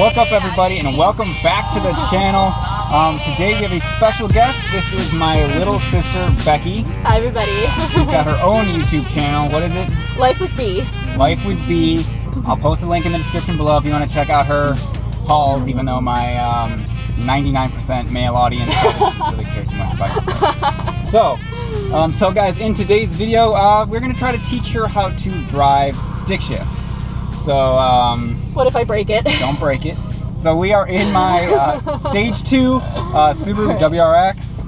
What's up, everybody, and welcome back to the channel. Today we have a special guest. This is my little sister, Becky. Hi, everybody. She's got her own YouTube channel. What is it? Life with B. Life with B. I'll post a link in the description below if you want to check out her hauls, even though my 99% male audience doesn't really care too much about it. So guys, in today's video, we're going to try to teach her how to drive stick shift. So, what if I break it? Don't break it. So we are in my stage 2 Subaru WRX.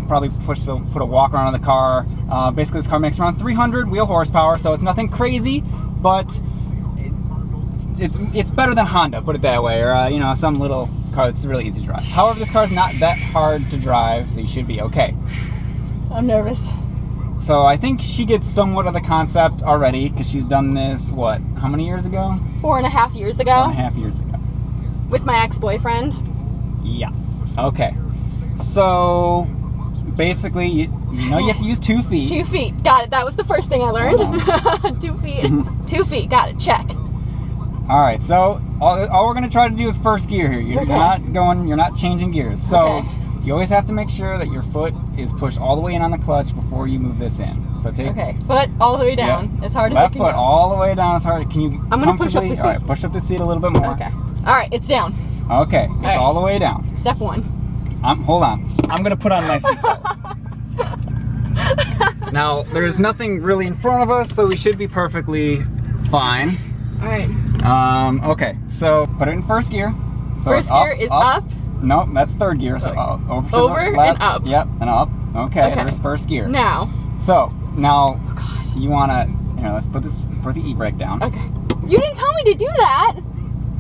Probably put a walk around on the car. Basically, this car makes around 300 wheel horsepower, so it's nothing crazy, but it's better than Honda, put it that way, or you know, some little car that's really easy to drive. However, this car is not that hard to drive, so you should be okay. I'm nervous. So I think she gets somewhat of the concept already, because she's done this, what, how many years ago? 4.5 years ago. 4.5 years ago. With my ex-boyfriend. Yeah. Okay. So basically, you know you have to use 2 feet. 2 feet. Got it. That was the first thing I learned. 2 feet. 2 feet. Got it. Check. All right. So all we're gonna try to do is first gear here. You're not changing gears. So you always have to make sure that your foot is pushed all the way in on the clutch before you move this in. So take foot all the way down, as hard as left it can foot go. all the way down as hard. Can you? I'm gonna push up the seat. All right, push up the seat a little bit more. Okay. All right, it's down. Okay, it's all the way down. Step 1. Hold on. I'm gonna put on my seatbelt. Now, there's nothing really in front of us, so we should be perfectly fine. All right. Okay, so put it in first gear. So first gear is up. Nope, that's third gear. So over to the left. And up. Yep, and up. Okay, there's first gear. Now. So now you wanna, let's put the e-brake down. Okay. You didn't tell me to do that.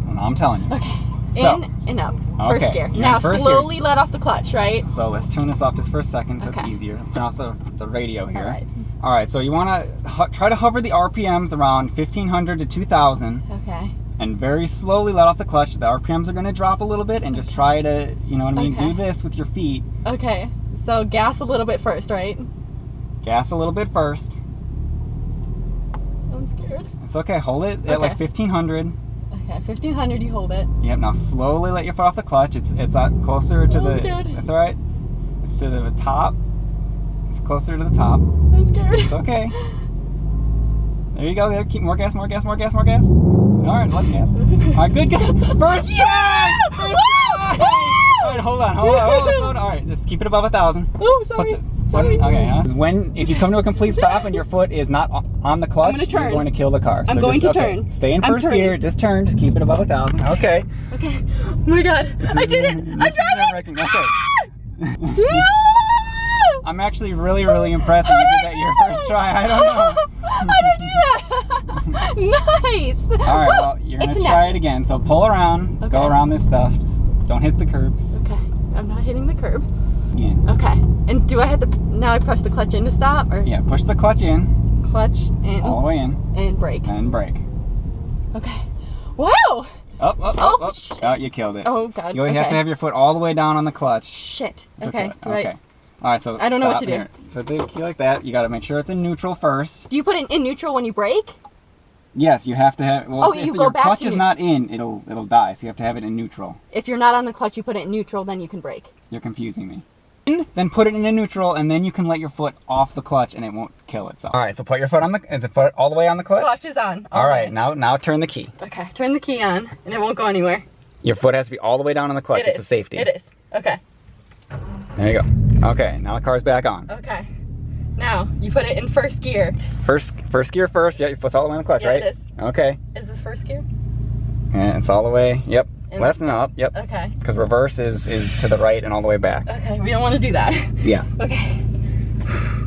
Well, I'm telling you. Okay. So, in and up. First gear. Now slowly let off the clutch, right? So let's turn this off just for a second so it's easier. Let's turn off the radio here. All right, so you want to try to hover the RPMs around 1500 to 2000. Okay. And very slowly let off the clutch. The RPMs are going to drop a little bit, and just try to, you know what I mean, do this with your feet. Okay. So gas a little bit first, right? Gas a little bit first. I'm scared. It's okay. Hold it at like 1500. Okay, 1500, you hold it. Yep, now slowly let your foot off the clutch. It's closer to the... Scared. That's all right. It's to the top. It's closer to the top. I'm scared. It's okay. There you go. There, keep more gas, more gas, more gas, more gas. All right, less gas. All right, good. First try! First try! All right, hold on. Slow down. All right, just keep it above 1000. Oh, sorry. Okay, this is when, if you come to a complete stop and your foot is not on the clutch, you're going to kill the car. I'm going to turn. Stay in first gear. Just turn. Just keep it above 1000. Okay. Okay. Oh my God. I did it. I'm driving. Okay. I'm actually really impressed that you did that your first try. I don't know. How did I do that? Nice. All right. Well, you're gonna try it again. So pull around. Go around this stuff. Just don't hit the curbs. Okay. I'm not hitting the curb. Yeah. Okay. And do I have to now? I press the clutch in to stop, or? Yeah. Push the clutch in. Clutch in. All the way in. And brake. And brake. Okay. Wow. Oh, you killed it. Oh God. You have to have your foot all the way down on the clutch. Shit. Okay. Okay. All right. So I don't know what to do. Put the key like that. You got to make sure it's in neutral first. Do you put it in neutral when you brake? Yes, you have to have. Well, if your clutch is not in, it'll die. So you have to have it in neutral. If you're not on the clutch, you put it in neutral, then you can brake. You're confusing me. Then put it in a neutral, and then you can let your foot off the clutch, and it won't kill itself. All right, so put your foot on the. Is the foot all the way on the clutch? Clutch is on. All right, now turn the key. Okay, turn the key on, and it won't go anywhere. Your foot has to be all the way down on the clutch. It's a safety. It is. Okay. There you go. Okay, now the car's back on. Okay. Now you put it in first gear. First gear first. Yeah, your foot's all the way on the clutch, right? It is. Okay. Is this first gear? And it's all the way. Yep. Left and up. Yep. Okay. Because reverse is to the right and all the way back. Okay. We don't want to do that. Yeah. Okay.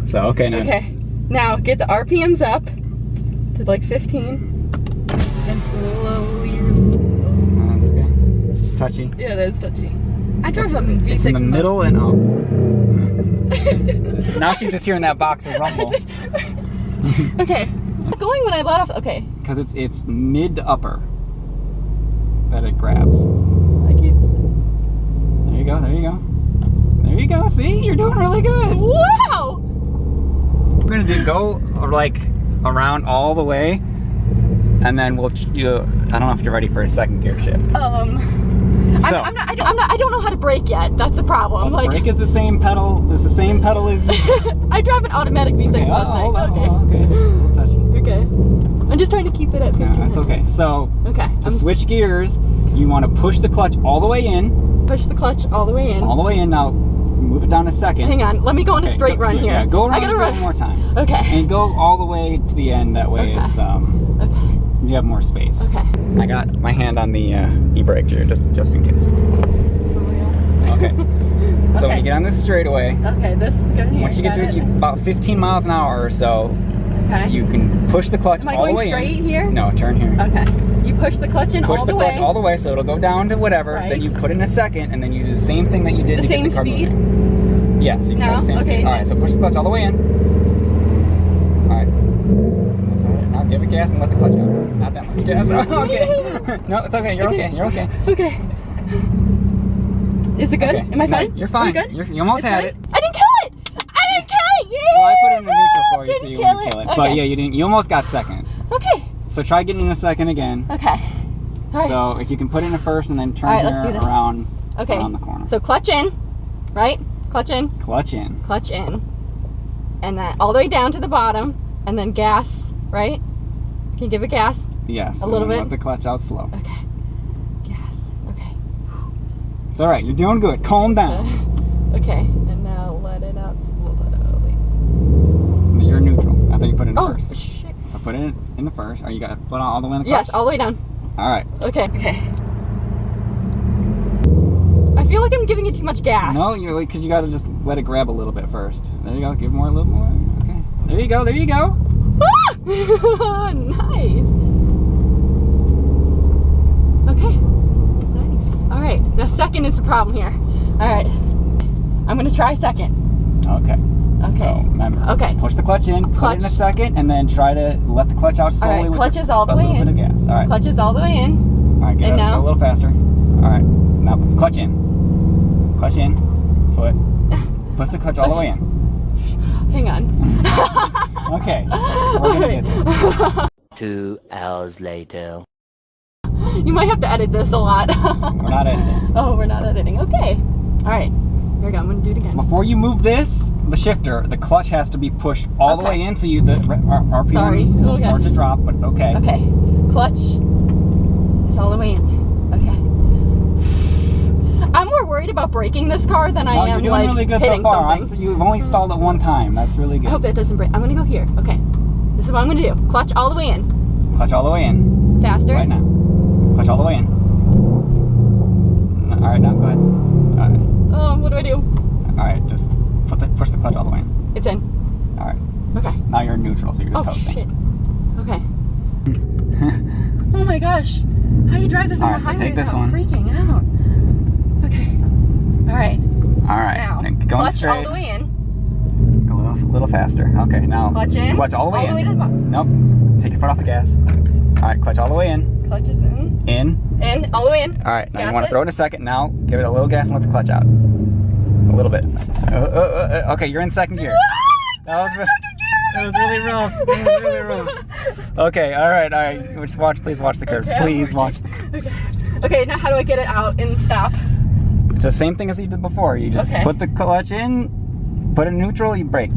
So okay now. Okay. Now get the RPMs up to like 15 and slowly. Oh, that's okay. It's touchy. Yeah, that is touchy. I drive a V6. It's in the middle and up. Now she's just hearing that box of rumble. Okay. Going when I let off. Okay. Because it's mid to upper that it grabs. I keep. There you go. There you go. There you go. See, you're doing really good. Wow. We're gonna go like around all the way, and then I don't know if you're ready for a second gear shift. So, I don't know how to brake yet. That's the problem. Well, the brake is the same pedal. It's the same pedal as you. I drive an automatic V6 okay. last night. Hold on, okay. A little touchy. Okay. I'm just trying to keep it at 15. That's okay. So, okay. to switch gears, you want to push the clutch all the way in. Push the clutch all the way in. All the way in. Now, move it down a second. Hang on. Let me go on a straight run here. Yeah, go around I gotta run one more time. Okay. And go all the way to the end. That way it's Okay. you have more space. Okay. I got my hand on the e-brake here, just in case. For real? Okay. So when you get on this straightaway, okay, this is good here. once you get to about 15 miles an hour or so, okay, you can push the clutch all the way in. Am I going straight here? No, turn here. Okay. You push the clutch in all the way. Push the clutch all the way, so it'll go down to whatever. Right. Then you put in a second, and then you do the same thing that you did to get the car moving. The same speed? Yes, you can try the same okay, speed. All right, so push the clutch all the way in. All right. That's all right. Now give it gas and let the clutch out. Not that much gas. Okay. No, it's okay. You're okay. You're okay. Okay. Is it good? Okay. Am I fine? No, you're fine. Good? You almost It's had fine? it. I didn't kill it! I didn't kill it! Yeah! Well, I put it in the neutral for you, so Didn't you kill wouldn't kill it. Okay. But yeah, you didn't. You almost got second. Okay. So try getting in a second again. Okay. All right. So if you can put in a first and then turn All right, let's do here this. around the Okay. corner. So clutch in, right? Clutch in. Clutch in. Clutch in. And then all the way down to the bottom. And then gas, right? Can you give it gas? Yes. A little bit? Let the clutch out slow. Okay. Gas. Okay. It's all right. You're doing good. Calm down. Okay. And now let it out slowly. You're neutral. I thought you put it in first. Shit. So put it in the first. Or you got to put all the way in the clutch? Yes, all the way down. All right. Okay. Okay. I feel like I'm giving it too much gas. No, you're like, because you got to just let it grab a little bit first. There you go. Give more, a little more. Okay. There you go. There you go. Ah! Nice. Okay. Nice. All right. The second is the problem here. All right. I'm going to try second. Okay. Okay. So remember, Okay. push the clutch in, put it in a second, and then try to let the clutch out slowly. All right, with clutch is all the a way little in. bit of gas. All right. Clutch is all the way in. All right, get And up, now? go a little faster. All right, now clutch in. Clutch in. Foot. Push the clutch all the way in. Hang on. Okay. We're gonna get this. 2 hours later. You might have to edit this a lot. We're not editing. Oh, we're not editing. Okay. All right. Here we go. I'm going to do it again. Before you move this, the shifter, the clutch has to be pushed all the Okay. way in, so the RPMs will start to drop, but it's okay. Okay. Clutch is all the way in. Okay. I'm more worried about braking this car than I No, am you're doing like really good hitting so far. something. You've only stalled it one time. That's really good. I hope that doesn't break. I'm going to go here. Okay. This is what I'm going to do. Clutch all the way in. Clutch all the way in. Faster. Right now. Clutch all the way in. All right, now go ahead. All right. Oh, what do I do? All right, just push the clutch all the way in. It's in. All right. Okay. Now you're neutral, so you're just Oh, coasting. shit. Okay. Oh my gosh. How do you drive this on All the right, so highway take this without one. freaking out? Okay. All right. All right. Now, Going clutch straight. all the way in. Go a little faster. Okay, now. Clutch in. Clutch all the way in. to the bottom. Nope. Take your foot off the gas. All right, clutch all the way in. Clutch is in. In. All the way in. All right, now Gas you want it. to throw it in a second. Now, give it a little gas and let the clutch out. A little bit. Okay, you're in second gear. That was really rough. That was really rough. Okay, all right. Just watch. Please watch the curves. Okay, Please watch. Okay. Okay, now how do I get it out and stop? It's the same thing as you did before. You just Okay. put the clutch in, put it in neutral, you brake.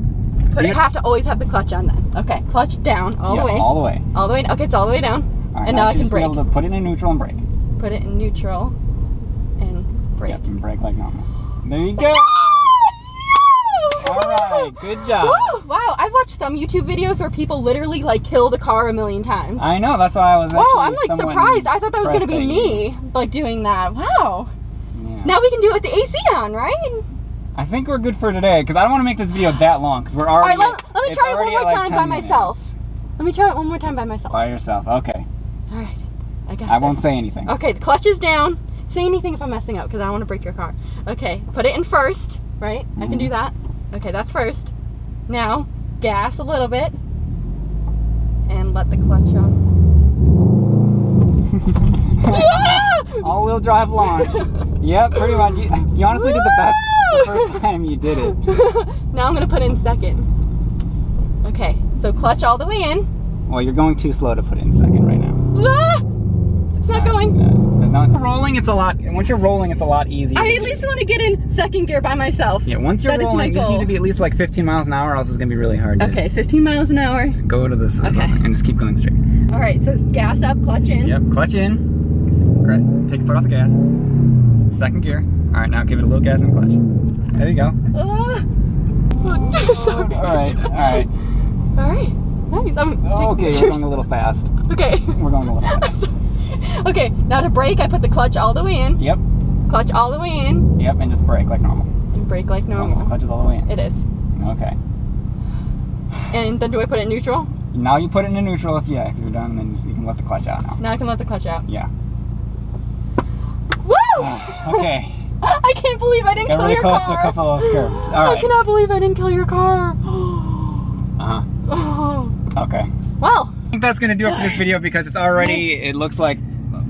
You have to always have the clutch on then. Okay, clutch down all the Yes, way. all the way. All the way. Okay, it's all the way down. All right, And now I you can just be brake. able to put it in neutral and brake. Put it in neutral and brake. Yep, and brake like normal. There you go. All right, good job. Woo! Wow, I've watched some YouTube videos where people literally like kill the car a million times. I know. That's why I was. Wow, actually I'm like somewhat surprised. I thought that was gonna impressed be that me, like doing that. Wow. Yeah. Now we can do it with the AC on, right? I think we're good for today because I don't want to make this video that long because we're already. All right, let me it's try it one already more at, like, time 10 by minutes. myself. Let me try it one more time by myself. By yourself. Okay. All right, I got I this. won't say anything. Okay, the clutch is down. Say anything if I'm messing up because I don't want to break your car. Okay, put it in first, right? I can do that. Okay, that's first. Now, gas a little bit and let the clutch off. All-wheel drive launch. Yep, pretty much. You honestly did the best the first time you did it. Now I'm gonna put in second. Okay, so clutch all the way in. Well, you're going too slow to put it in second right now. Ah! It's not going. Rolling, it's a lot. Once you're rolling, it's a lot easier. I at least want to get in second gear by myself. Yeah, once you're That is my rolling, you just goal. need to be at least like 15 miles an hour, else it's gonna be really hard. Okay, 15 miles an hour. Go to this Okay. and just keep going straight. All right, so gas up, clutch in. Yep, clutch in. Great. Take your foot off the gas. Second gear. All right, now give it a little gas and clutch. There you go. Ah. Sorry. All right, all right. All right, nice. Okay, we're going a little fast. Okay. We're going a little fast. Okay, now to brake, I put the clutch all the way in. Yep, Clutch all the way in. yep, and just brake like normal. And brake like As long as the normal. clutch is all the way in. It is. Okay. And then do I put it in neutral? Now you put it into neutral if you're done, and then you can let the clutch out now. Now I can let the clutch out. Yeah. Woo! Okay. I can't believe I didn't Get kill really your close car. to a couple of those curves. All I right. cannot believe I didn't kill your car. Uh-huh. Oh. Okay. Well, I think that's gonna do it for this video because it's already, it looks like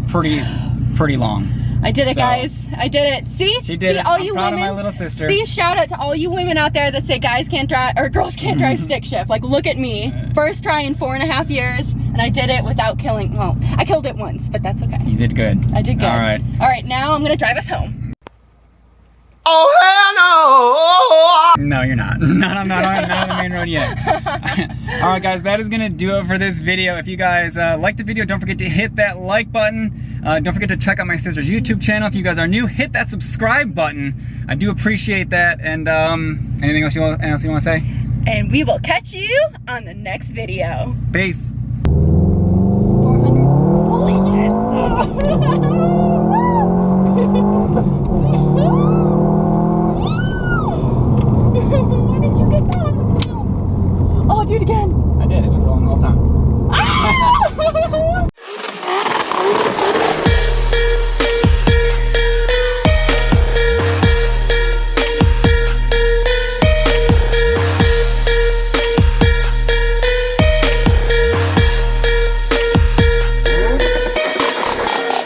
pretty long. I did it, So- guys. I did it. See? She did See, it. all I'm you proud women. of my little sister. See, shout out to all you women out there that say guys can't drive or girls can't drive stick shift. Like, look at me. First try in 4.5 years, and I did it without killing. Well, I killed it once, but that's okay. You did good. I did good. All right. All right, now I'm gonna drive us home. Oh hell no! No, you're not. Not on the main road yet. All right, guys, that is gonna do it for this video. If you guys liked the video, don't forget to hit that like button. Don't forget to check out my sister's YouTube channel. If you guys are new, hit that subscribe button. I do appreciate that. And anything else you want to say? And we will catch you on the next video. Peace.